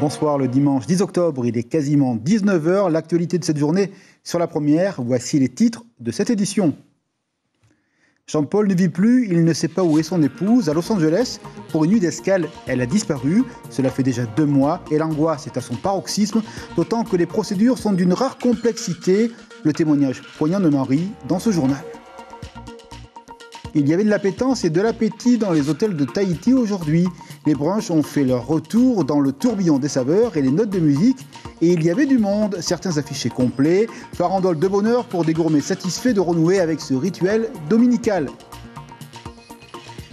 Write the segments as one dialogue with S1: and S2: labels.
S1: Bonsoir, le dimanche 10 octobre, il est quasiment 19 h. L'actualité de cette journée sur la première, voici les titres de cette édition. Jean-Paul ne vit plus, il ne sait pas où est son épouse. À Los Angeles, pour une nuit d'escale, elle a disparu. Cela fait déjà 2 mois et l'angoisse est à son paroxysme, d'autant que les procédures sont d'une rare complexité. Le témoignage poignant de Marie dans ce journal. Il y avait de l'appétence et de l'appétit dans les hôtels de Tahiti aujourd'hui. Les brunchs ont fait leur retour dans le tourbillon des saveurs et les notes de musique. Et il y avait du monde, certains affichés complets, farandole de bonheur pour des gourmets satisfaits de renouer avec ce rituel dominical.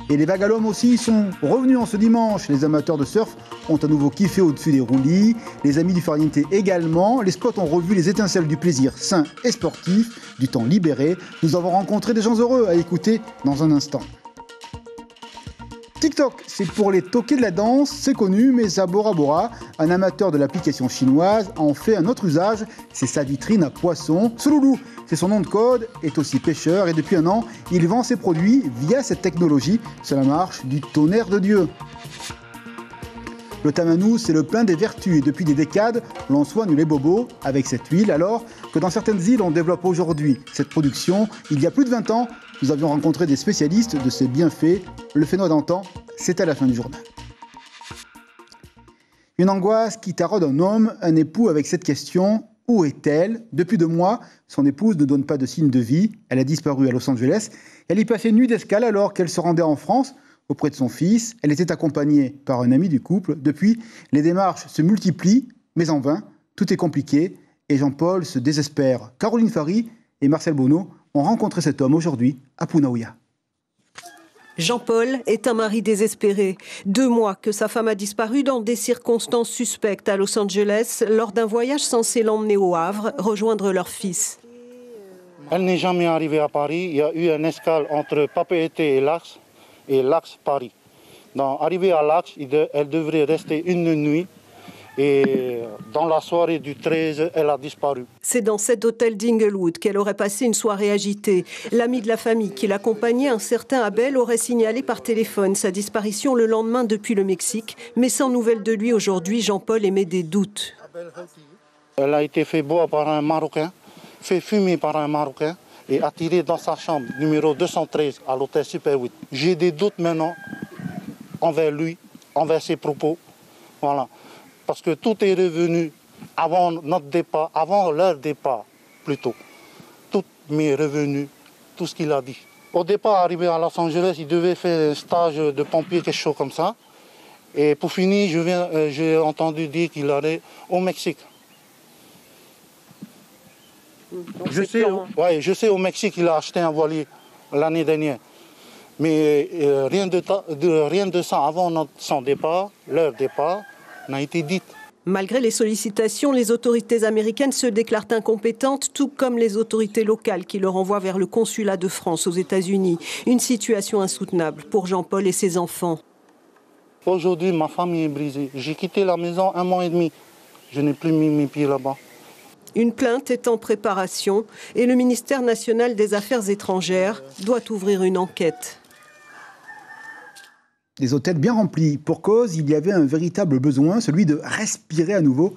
S1: Et les vagues à l'homme aussi sont revenus en ce dimanche. Les amateurs de surf ont à nouveau kiffé au-dessus des roulis. Les amis du Farniente également. Les spots ont revu les étincelles du plaisir sain et sportif, du temps libéré. Nous avons rencontré des gens heureux à écouter dans un instant. TikTok, c'est pour les toqués de la danse, c'est connu, mais à Bora Bora, un amateur de l'application chinoise en fait un autre usage, c'est sa vitrine à poissons. Souloulou, c'est son nom de code, est aussi pêcheur et depuis 1 an, il vend ses produits via cette technologie. Cela marche du tonnerre de Dieu. Le tamanou, c'est le plein des vertus et depuis des décades, l'on soigne les bobos avec cette huile alors que dans certaines îles, on développe aujourd'hui cette production. Il y a plus de 20 ans, nous avions rencontré des spécialistes de ces bienfaits. Le phénomène d'antan, c'est à la fin du journal. Une angoisse qui taraude un homme, un époux avec cette question. Où est-elle ? Depuis 2 mois, son épouse ne donne pas de signe de vie. Elle a disparu à Los Angeles. Elle y passait une nuit d'escale alors qu'elle se rendait en France auprès de son fils. Elle était accompagnée par un ami du couple. Depuis, les démarches se multiplient, mais en vain. Tout est compliqué et Jean-Paul se désespère. Caroline Fary et Marcel Bonneau ont rencontré cet homme aujourd'hui à Punaouia.
S2: Jean-Paul est un mari désespéré. 2 mois que sa femme a disparu dans des circonstances suspectes à Los Angeles lors d'un voyage censé l'emmener au Havre, rejoindre leur fils.
S3: Elle n'est jamais arrivée à Paris. Il y a eu une escale entre Papeete et l'Axe-Paris. Donc, arrivée à l'Axe, elle devrait rester une nuit. Et dans la soirée du 13, elle a disparu.
S2: C'est dans cet hôtel d'Inglewood qu'elle aurait passé une soirée agitée. L'ami de la famille qui l'accompagnait, un certain Abel, aurait signalé par téléphone sa disparition le lendemain depuis le Mexique. Mais sans nouvelles de lui aujourd'hui, Jean-Paul émet des doutes.
S3: Elle a été fait boire par un Marocain, fait fumer par un Marocain et attirée dans sa chambre numéro 213 à l'hôtel Super 8. J'ai des doutes maintenant envers lui, envers ses propos. Voilà. Parce que tout est revenu avant notre départ, avant leur départ plutôt. Tout m'est revenu, tout ce qu'il a dit. Au départ, arrivé à Los Angeles, il devait faire un stage de pompier, quelque chose comme ça. Et pour finir, j'ai entendu dire qu'il allait au Mexique. Je sais, au Mexique, il a acheté un voilier l'année dernière. Mais rien de ça avant son départ, leur départ, n'a été dite.
S2: Malgré les sollicitations, les autorités américaines se déclarent incompétentes, tout comme les autorités locales qui le renvoient vers le consulat de France aux États-Unis. Une situation insoutenable pour Jean-Paul et ses enfants.
S3: Aujourd'hui, ma famille est brisée. J'ai quitté la maison 1 mois et demi. Je n'ai plus mis mes pieds là-bas.
S2: Une plainte est en préparation et le ministère national des Affaires étrangères doit ouvrir une enquête.
S1: Des hôtels bien remplis. Pour cause, il y avait un véritable besoin, celui de respirer à nouveau.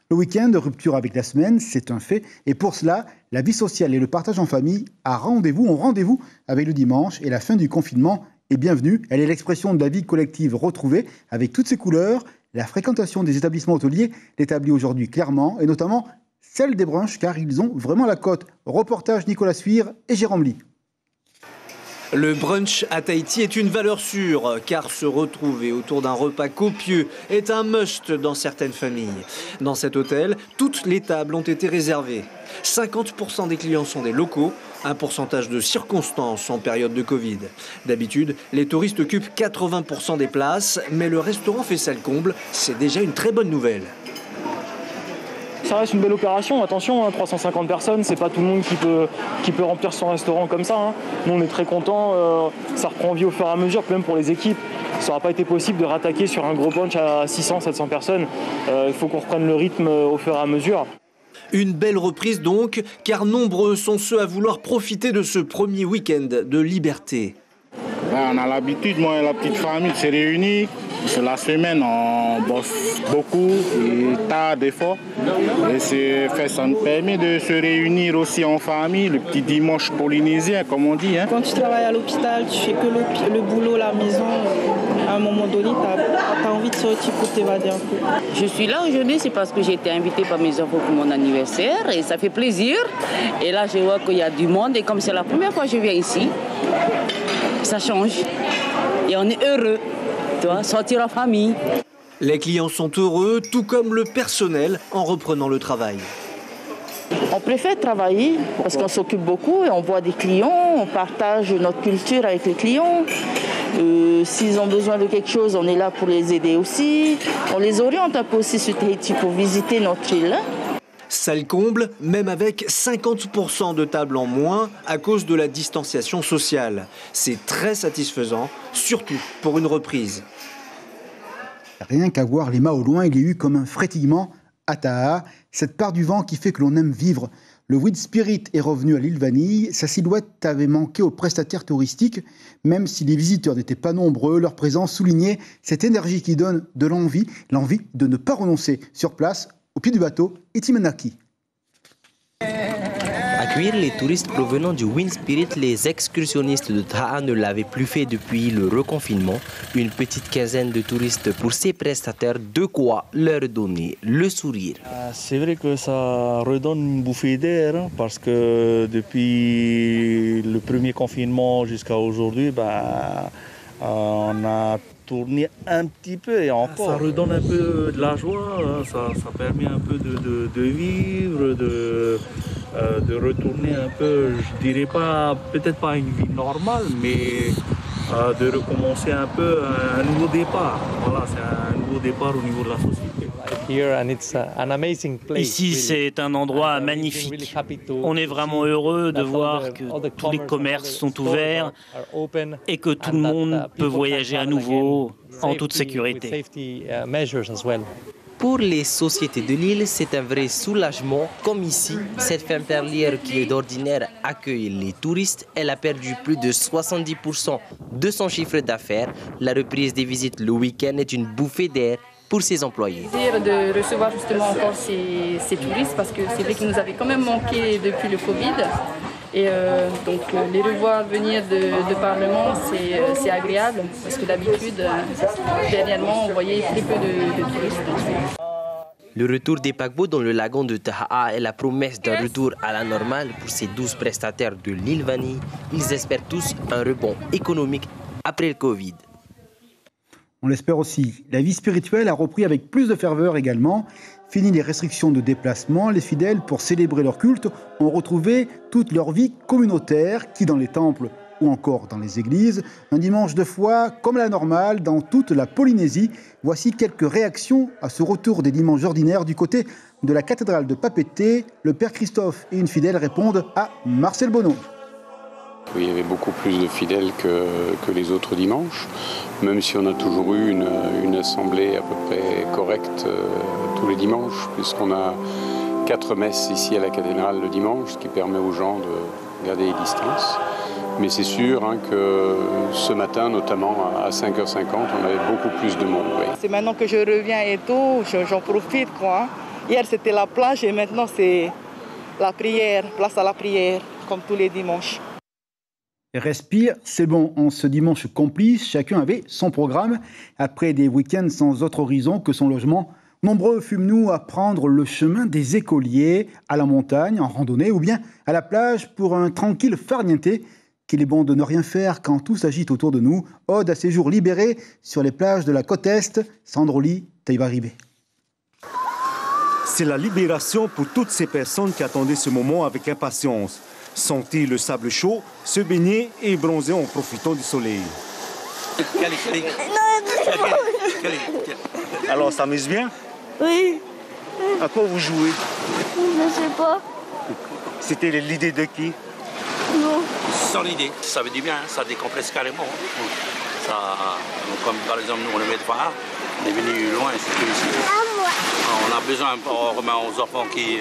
S1: Le week-end, rupture avec la semaine, c'est un fait. Et pour cela, la vie sociale et le partage en famille ont rendez-vous avec le dimanche et la fin du confinement est bienvenue. Elle est l'expression de la vie collective retrouvée avec toutes ses couleurs. La fréquentation des établissements hôteliers l'établit aujourd'hui clairement et notamment celle des brunchs car ils ont vraiment la cote. Reportage Nicolas Suire et Jérôme Lee.
S4: Le brunch à Tahiti est une valeur sûre, car se retrouver autour d'un repas copieux est un must dans certaines familles. Dans cet hôtel, toutes les tables ont été réservées. 50% des clients sont des locaux, un pourcentage de circonstances en période de Covid. D'habitude, les touristes occupent 80% des places, mais le restaurant fait salle comble, c'est déjà une très bonne nouvelle.
S5: Ça reste une belle opération, attention, 350 personnes, c'est pas tout le monde qui peut remplir son restaurant comme ça. Nous on est très contents, ça reprend vie au fur et à mesure, même pour les équipes. Ça n'aura pas été possible de rattaquer sur un gros brunch à 600-700 personnes. Il faut qu'on reprenne le rythme au fur et à mesure.
S4: Une belle reprise donc, car nombreux sont ceux à vouloir profiter de ce premier week-end de liberté.
S3: On a l'habitude, moi et la petite famille, de se réunir.
S6: Sur la semaine, on bosse beaucoup et tard des fois. Et ça nous permet de se réunir aussi en famille, le petit dimanche polynésien, comme on dit. Hein.
S7: Quand tu travailles à l'hôpital, tu fais que le boulot, la maison. À un moment donné, tu as envie de sortir pour t'évader un peu.
S8: Je suis là aujourd'hui, c'est parce que j'ai été invitée par mes enfants pour mon anniversaire et ça fait plaisir. Et là, je vois qu'il y a du monde et comme c'est la première fois que je viens ici, ça change. Et on est heureux, tu vois, sortir en famille.
S4: Les clients sont heureux, tout comme le personnel en reprenant le travail.
S7: On préfère travailler parce qu'on s'occupe beaucoup et on voit des clients, on partage notre culture avec les clients. S'ils ont besoin de quelque chose, on est là pour les aider aussi. On les oriente un peu aussi sur Tahiti pour visiter notre île.
S4: Salle comble, même avec 50% de tables en moins à cause de la distanciation sociale. C'est très satisfaisant, surtout pour une reprise.
S1: Rien qu'à voir les mâts au loin, il y a eu comme un frétillement à Taha, cette part du vent qui fait que l'on aime vivre. Le Wind Spirit est revenu à l'île Vanille. Sa silhouette avait manqué aux prestataires touristiques. Même si les visiteurs n'étaient pas nombreux, leur présence soulignait cette énergie qui donne de l'envie de ne pas renoncer sur place, au pied du bateau, Itimanaki.
S9: Accueillir les touristes provenant du Wind Spirit, les excursionnistes de Taha ne l'avaient plus fait depuis le reconfinement. Une petite quinzaine de touristes pour ces prestataires, de quoi leur donner le sourire.
S10: C'est vrai que ça redonne une bouffée d'air, hein, parce que depuis le premier confinement jusqu'à aujourd'hui, on a tourné un petit peu et encore. Ça redonne un peu de la joie, hein, ça permet un peu de vivre, de retourner un peu, je dirais pas, peut-être pas une vie normale, mais de recommencer un peu un nouveau départ. Voilà, c'est un nouveau départ au niveau de la société.
S11: Ici, c'est un endroit magnifique. On est vraiment heureux de voir que tous les commerces sont ouverts et que tout le monde peut voyager à nouveau en toute sécurité.
S9: Pour les sociétés de l'île, c'est un vrai soulagement. Comme ici, cette ferme perlière qui d'ordinaire accueille les touristes, elle a perdu plus de 70% de son chiffre d'affaires. La reprise des visites le week-end est une bouffée d'air pour ses employés.
S12: De recevoir justement encore ces touristes parce que c'est vrai qu'ils nous avaient quand même manqué depuis le Covid. Et donc les revoir venir de Parlement, c'est agréable parce que d'habitude, dernièrement, on voyait très peu de touristes.
S9: Le retour des paquebots dans le lagon de Taha est la promesse d'un retour à la normale pour ces 12 prestataires de l'île Vanille. Ils espèrent tous un rebond économique après le Covid.
S1: On l'espère aussi. La vie spirituelle a repris avec plus de ferveur également. Fini les restrictions de déplacement, les fidèles, pour célébrer leur culte, ont retrouvé toute leur vie communautaire, qui dans les temples ou encore dans les églises. Un dimanche de foi comme à la normale dans toute la Polynésie. Voici quelques réactions à ce retour des dimanches ordinaires du côté de la cathédrale de Papeete. Le Père Christophe et une fidèle répondent à Marcel Bonneau.
S13: Oui, il y avait beaucoup plus de fidèles que les autres dimanches, même si on a toujours eu une assemblée à peu près correcte tous les dimanches, puisqu'on a 4 messes ici à la cathédrale le dimanche, ce qui permet aux gens de garder les distances. Mais c'est sûr que ce matin, notamment à 5h50, on avait beaucoup plus de monde. Oui.
S7: C'est maintenant que je reviens et tout, j'en profite, quoi. Hier, c'était la plage et maintenant, c'est la prière, place à la prière, comme tous les dimanches.
S1: Respire, c'est bon, en ce dimanche complice, chacun avait son programme. Après des week-ends sans autre horizon que son logement, nombreux fûmes-nous à prendre le chemin des écoliers, à la montagne, en randonnée ou bien à la plage pour un tranquille farniente qu'il est bon de ne rien faire quand tout s'agite autour de nous. Ode à ces jours libérés sur les plages de la côte Est, Sandroli, Taïbaribé.
S14: C'est la libération pour toutes ces personnes qui attendaient ce moment avec impatience. Sentir le sable chaud, se baigner et bronzer en profitant du soleil. Alors, ça s'amuse bien?
S15: Oui.
S14: À quoi vous jouez?
S15: Je sais pas.
S14: C'était l'idée de qui?
S15: Non.
S16: Sans l'idée. Ça veut dire bien, ça décompresse carrément. Ça, comme par exemple, nous, on est de phare, on est venu loin, surtout ici. On a besoin, on remet aux enfants qui...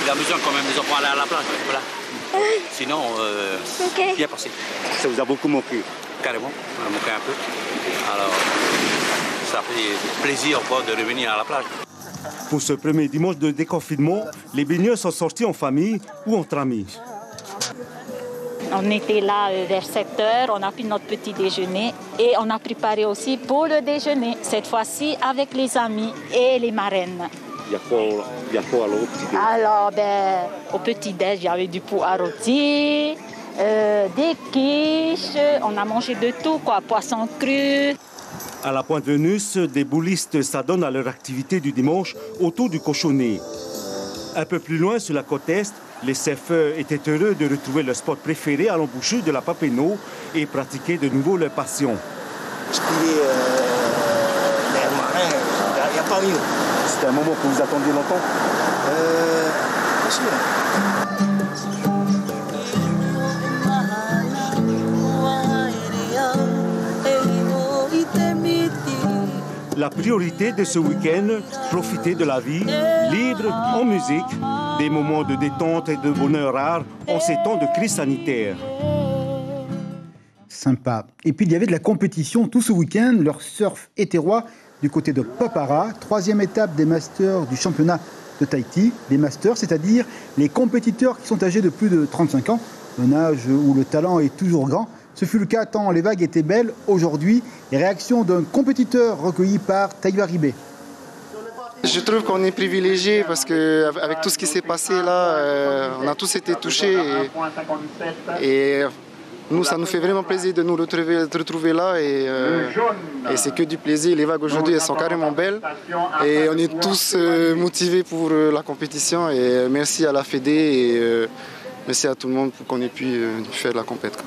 S16: Il a besoin quand même des enfants aller à la plage. Voilà. Sinon, bien passé.
S14: Ça vous a beaucoup manqué?
S16: carrément, on a manqué un peu. Alors, ça fait plaisir encore de revenir à la plage.
S14: Pour ce premier dimanche de déconfinement, les baigneurs sont sortis en famille ou entre amis.
S17: On était là vers 7 h, on a pris notre petit déjeuner et on a préparé aussi pour le déjeuner, cette fois-ci avec les amis et les marraines.
S14: Il y a quoi alors au petit déjeuner?
S17: Alors, au petit déj, il y avait du pois rôti, des quiches, on a mangé de tout, poisson cru.
S14: À la Pointe Vénus, des boulistes s'adonnent à leur activité du dimanche autour du cochonnet. Un peu plus loin, sur la côte est, les surfeurs étaient heureux de retrouver leur sport préféré à l'embouchure de la Papineau et pratiquer de nouveau leur passion.
S18: Je dirais les marins, il n'y a pas mieux.
S14: C'était un moment que vous attendiez longtemps?
S18: Bien sûr.
S14: La priorité de ce week-end, profiter de la vie, libre, en musique, des moments de détente et de bonheur rares en ces temps de crise sanitaire.
S1: Sympa. Et puis il y avait de la compétition tout ce week-end, leur surf hétérois du côté de Papara, 3e étape des Masters du championnat de Tahiti. Les Masters, c'est-à-dire les compétiteurs qui sont âgés de plus de 35 ans, un âge où le talent est toujours grand. Ce fut le cas tant les vagues étaient belles. Aujourd'hui, les réactions d'un compétiteur recueilli par Taïva Ribé.
S19: Je trouve qu'on est privilégié parce qu'avec tout ce qui s'est passé là, on a tous été touchés et nous, ça nous fait vraiment plaisir de nous retrouver là et c'est que du plaisir. Les vagues aujourd'hui, elles sont carrément belles et on est tous motivés pour la compétition et merci à la Fédé et merci à tout le monde pour qu'on ait pu faire de la compétition.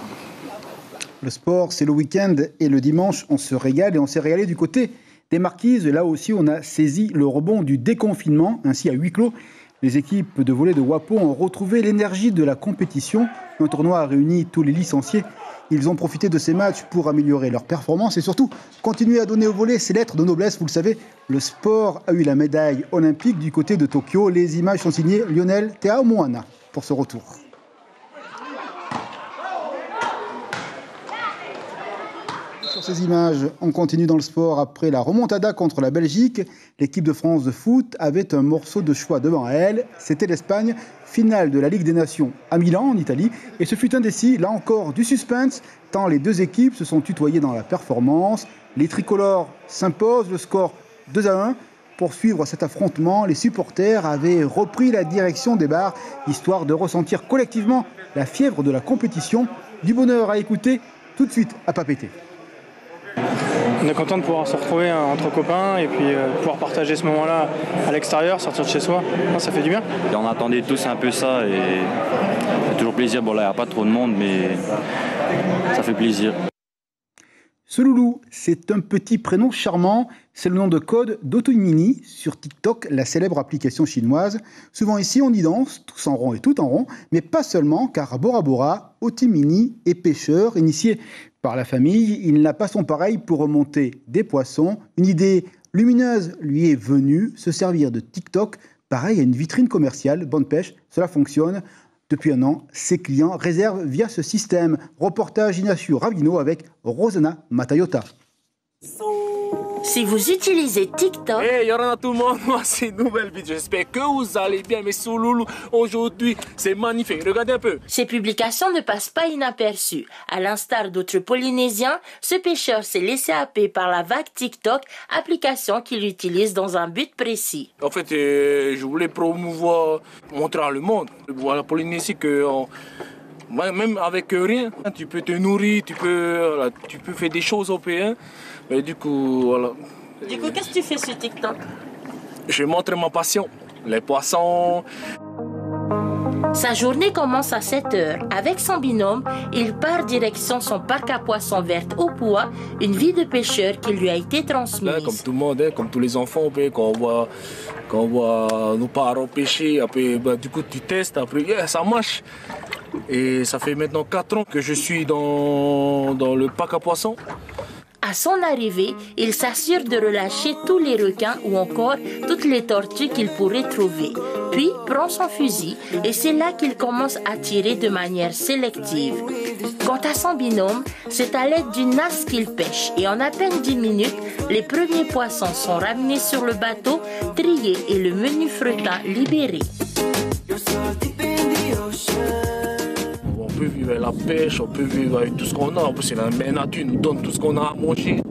S1: Le sport, c'est le week-end et le dimanche, on se régale et on s'est régalé du côté des Marquises. Là aussi, on a saisi le rebond du déconfinement. Ainsi, à huis clos, les équipes de volley de Wapo ont retrouvé l'énergie de la compétition. Un tournoi a réuni tous les licenciés. Ils ont profité de ces matchs pour améliorer leur performance et surtout continuer à donner au volley ses lettres de noblesse. Vous le savez, le sport a eu la médaille olympique du côté de Tokyo. Les images sont signées Lionel Teamoana pour ce retour. Sur ces images, on continue dans le sport après la remontada contre la Belgique. L'équipe de France de foot avait un morceau de choix devant elle. C'était l'Espagne, finale de la Ligue des Nations à Milan, en Italie. Et ce fut indécis, là encore, du suspense, tant les deux équipes se sont tutoyées dans la performance. Les tricolores s'imposent, le score 2-1. Pour suivre cet affrontement, les supporters avaient repris la direction des bars, histoire de ressentir collectivement la fièvre de la compétition. Du bonheur à écouter, tout de suite à Papété.
S5: On est content de pouvoir se retrouver entre copains et puis pouvoir partager ce moment-là à l'extérieur, sortir de chez soi. Ça fait du bien.
S20: Et on attendait tous un peu ça et c'est toujours plaisir. Bon là, il n'y a pas trop de monde, mais ça fait plaisir.
S1: Ce loulou, c'est un petit prénom charmant. C'est le nom de code d'Otimini sur TikTok, la célèbre application chinoise. Souvent ici, on y danse, tous en rond et tout en rond, mais pas seulement, car à Bora Bora, Otimini est pêcheur, initié par la famille. Il n'a pas son pareil pour remonter des poissons. Une idée lumineuse lui est venue, se servir de TikTok, pareil à une vitrine commerciale, bonne pêche, cela fonctionne. Depuis un an, ses clients réservent via ce système. Reportage Ignacio Ravino avec Rosana Matayota.
S21: Si vous utilisez TikTok...
S22: Hey, Yorana tout le monde, moi c'est une nouvelle vidéo. J'espère que vous allez bien, mais Souloulou, aujourd'hui, c'est magnifique. Regardez un peu.
S21: Ces publications ne passent pas inaperçues. À l'instar d'autres Polynésiens, ce pêcheur s'est laissé happer par la vague TikTok, application qu'il utilise dans un but précis.
S22: En fait, je voulais promouvoir, montrer à le monde, à la Polynésie que... même avec rien, tu peux te nourrir, tu peux faire des choses au pays. Mais du coup, voilà.
S21: Du coup, qu'est-ce que tu fais sur TikTok?
S22: Je montre ma passion, les poissons.
S21: Sa journée commence à 7 h. Avec son binôme, il part direction son parc à poissons vertes au Poua, une vie de pêcheur qui lui a été transmise.
S22: Là, comme tout le monde, comme tous les enfants, quand on voit nos parents pêcher, après, du coup tu testes, après ça marche. Et ça fait maintenant 4 ans que je suis dans le parc à poissons.
S21: À son arrivée, il s'assure de relâcher tous les requins ou encore toutes les tortues qu'il pourrait trouver. puis prend son fusil et c'est là qu'il commence à tirer de manière sélective. Quant à son binôme, c'est à l'aide d'une nasse qu'il pêche et en à peine 10 minutes, les premiers poissons sont ramenés sur le bateau, triés et le menu fretin libéré.
S22: On peut vivre avec la pêche, on peut vivre avec tout ce qu'on a. En plus, c'est la mère nature nous donne tout ce qu'on a à manger.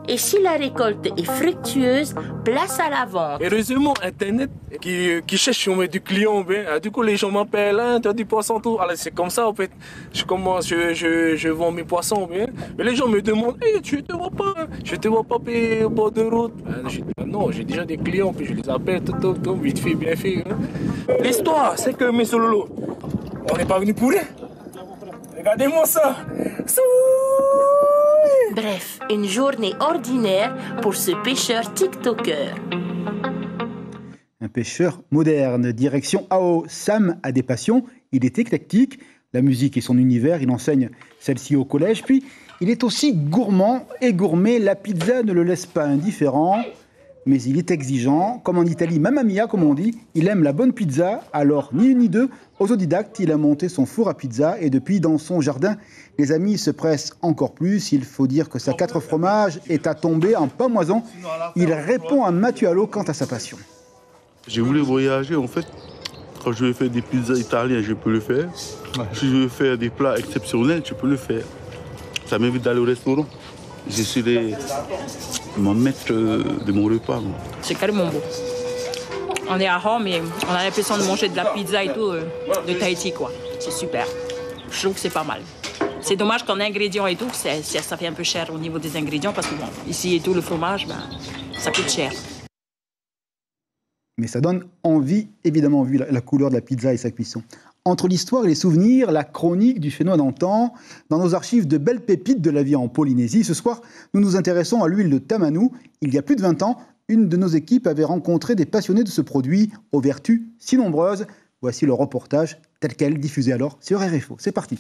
S21: Et si la récolte est fructueuse, place à la vente.
S22: Heureusement, Internet qui cherche si on met du client, bien, du coup les gens m'appellent, hein, tu as du poisson, tout. Alors c'est comme ça en fait. Je vends mes poissons, bien. Mais les gens me demandent, hey, je te vois pas payer au bord de route. Non, j'ai déjà des clients, puis je les appelle, tout, vite fait, bien fait. Hein. L'histoire, c'est que mes sololo, on n'est pas venu pour rien. Regardez-moi ça.
S21: Bref, une journée ordinaire pour ce pêcheur TikToker.
S1: Un pêcheur moderne. Direction AO. Sam a des passions. Il est éclectique. La musique est son univers. Il enseigne celle-ci au collège. Puis, il est aussi gourmand et gourmet. La pizza ne le laisse pas indifférent. Mais il est exigeant. Comme en Italie, mamma mia, comme on dit. Il aime la bonne pizza. Alors, ni une ni deux, autodidacte, il a monté son four à pizza. Et depuis, dans son jardin, les amis se pressent encore plus. Il faut dire que sa 4 fromages est à tomber en pamoison. Il répond à Mathieu Allo quant à sa passion.
S2: J'ai voulu voyager, en fait. Quand je veux faire des pizzas italiennes, je peux le faire. Si je veux faire des plats exceptionnels, je peux le faire. Ça m'invite d'aller au restaurant. Je suis mon maître de mon repas.
S3: C'est carrément beau. On est à Rome et on a l'impression de manger de la pizza et tout de Tahiti, quoi. C'est super. Je trouve que c'est pas mal. C'est dommage qu'en ingrédients et tout, ça fait un peu cher au niveau des ingrédients parce que bon, ici et tout, le fromage, ça coûte cher.
S1: Mais ça donne envie, évidemment, vu la couleur de la pizza et sa cuisson. Entre l'histoire et les souvenirs, la chronique du Fénois d'antan, dans nos archives de belles pépites de la vie en Polynésie, ce soir, nous nous intéressons à l'huile de tamanu. Il y a plus de 20 ans, une de nos équipes avait rencontré des passionnés de ce produit aux vertus si nombreuses. Voici le reportage tel quel, diffusé alors sur RFO. C'est parti.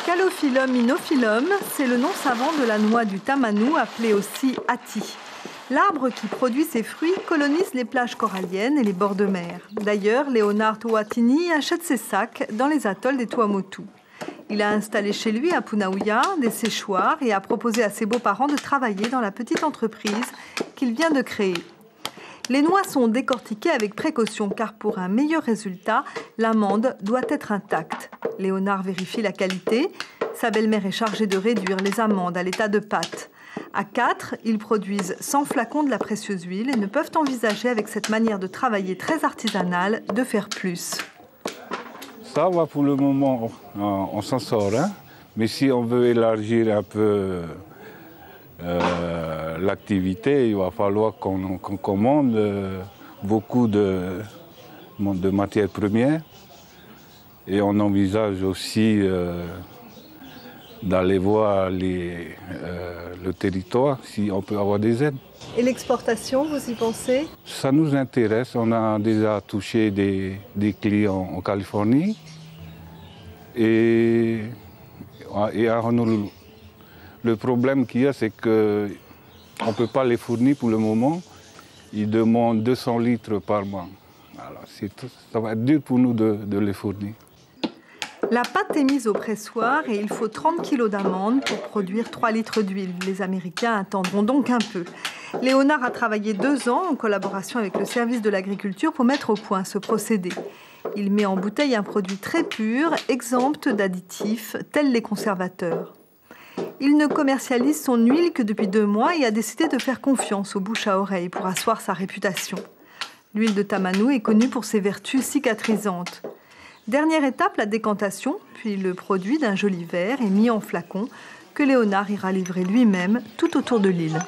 S23: Calophyllum inophyllum, c'est le nom savant de la noix du tamanu, appelée aussi ati. L'arbre qui produit ses fruits colonise les plages coralliennes et les bords de mer. D'ailleurs, Léonard Tuatini achète ses sacs dans les atolls des Tuamotu. Il a installé chez lui à Punauia des séchoirs et a proposé à ses beaux-parents de travailler dans la petite entreprise qu'il vient de créer. Les noix sont décortiquées avec précaution car pour un meilleur résultat, l'amande doit être intacte. Léonard vérifie la qualité. Sa belle-mère est chargée de réduire les amandes à l'état de pâte. À 4, ils produisent 100 flacons de la précieuse huile et ne peuvent envisager avec cette manière de travailler très artisanale de faire plus.
S24: Ça va pour le moment, on s'en sort. Hein? Mais si on veut élargir un peu l'activité, il va falloir qu'on commande beaucoup de matières premières. Et on envisage aussi d'aller voir le territoire, si on peut avoir des aides.
S23: Et l'exportation, vous y pensez?
S24: Ça nous intéresse. On a déjà touché des clients en Californie et à Honolulu. Le problème qu'il y a, c'est qu'on ne peut pas les fournir pour le moment. Ils demandent 200 litres par mois. Alors, ça va être dur pour nous de les fournir.
S23: La pâte est mise au pressoir et il faut 30 kg d'amandes pour produire 3 litres d'huile. Les Américains attendront donc un peu. Léonard a travaillé 2 ans en collaboration avec le service de l'agriculture pour mettre au point ce procédé. Il met en bouteille un produit très pur, exempt d'additifs, tels les conservateurs. Il ne commercialise son huile que depuis 2 mois et a décidé de faire confiance aux bouche à oreille pour asseoir sa réputation. L'huile de tamanu est connue pour ses vertus cicatrisantes. Dernière étape, la décantation, puis le produit d'un joli verre est mis en flacon que Léonard ira livrer lui-même tout autour de l'île.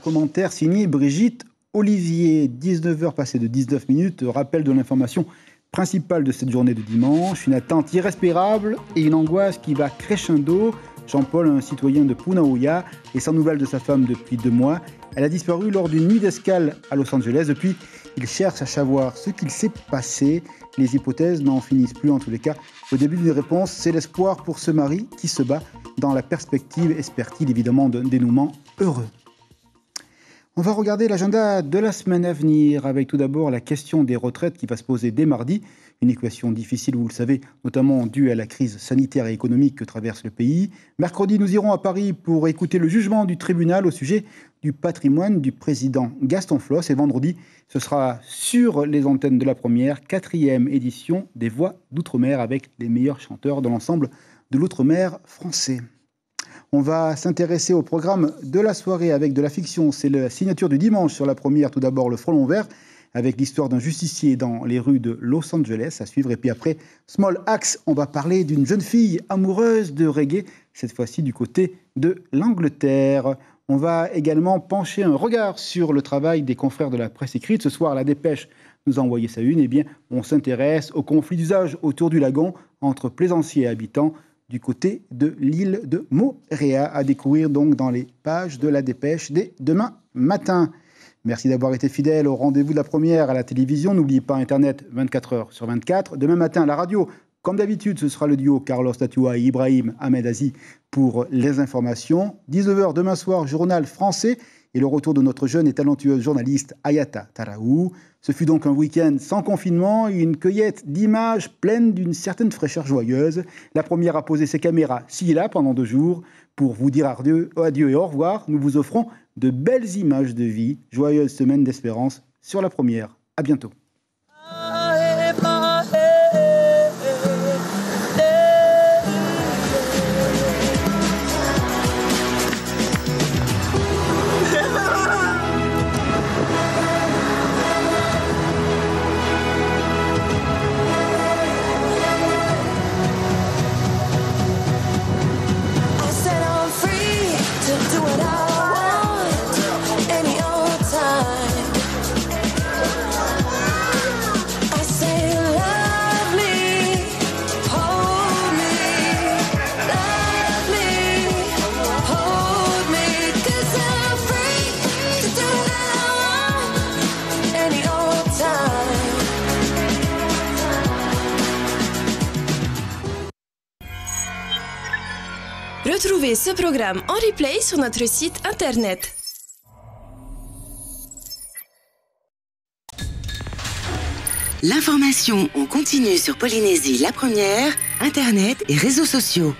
S1: Commentaire signé Brigitte Olivier, 19h passées de 19 minutes, rappel de l'information principale de cette journée de dimanche, une attente irrespirable et une angoisse qui va crescendo Jean-Paul, un citoyen de Punauia, est sans nouvelles de sa femme depuis 2 mois. Elle a disparu lors d'une nuit d'escale à Los Angeles. Depuis, il cherche à savoir ce qu'il s'est passé. Les hypothèses n'en finissent plus en tous les cas. Au début d'une réponse, c'est l'espoir pour ce mari qui se bat dans la perspective, espère-t-il, évidemment, d'un dénouement heureux. On va regarder l'agenda de la semaine à venir avec tout d'abord la question des retraites qui va se poser dès mardi. Une équation difficile, vous le savez, notamment due à la crise sanitaire et économique que traverse le pays. Mercredi, nous irons à Paris pour écouter le jugement du tribunal au sujet du patrimoine du président Gaston Flosse. Et vendredi, ce sera sur les antennes de la première, 4e édition des Voix d'Outre-mer avec les meilleurs chanteurs de l'ensemble de l'Outre-mer français. On va s'intéresser au programme de la soirée avec de la fiction. C'est la signature du dimanche sur la première. Tout d'abord, le Frelon Vert, avec l'histoire d'un justicier dans les rues de Los Angeles à suivre. Et puis après, Small Axe, on va parler d'une jeune fille amoureuse de reggae, cette fois-ci du côté de l'Angleterre. On va également pencher un regard sur le travail des confrères de la presse écrite. Ce soir, La Dépêche nous a envoyé sa une. Eh bien, on s'intéresse au conflit d'usage autour du lagon entre plaisanciers et habitants du côté de l'île de Moorea, à découvrir donc dans les pages de La Dépêche dès demain matin. Merci d'avoir été fidèle au rendez-vous de la première à la télévision. N'oubliez pas Internet 24h/24. Demain matin à la radio, comme d'habitude, ce sera le duo Carlos Tatua et Ibrahim Ahmed Azi pour les informations. 19h demain soir, journal français et le retour de notre jeune et talentueuse journaliste Ayata Taraou. Ce fut donc un week-end sans confinement et une cueillette d'images pleine d'une certaine fraîcheur joyeuse. La première a posé ses caméras ci et là pendant 2 jours. Pour vous dire adieu et au revoir, nous vous offrons de belles images de vie. Joyeuse semaine d'espérance sur la première. À bientôt.
S4: Retrouvez ce programme en replay sur notre site internet.
S6: L'information en continu sur Polynésie la première, internet et réseaux sociaux.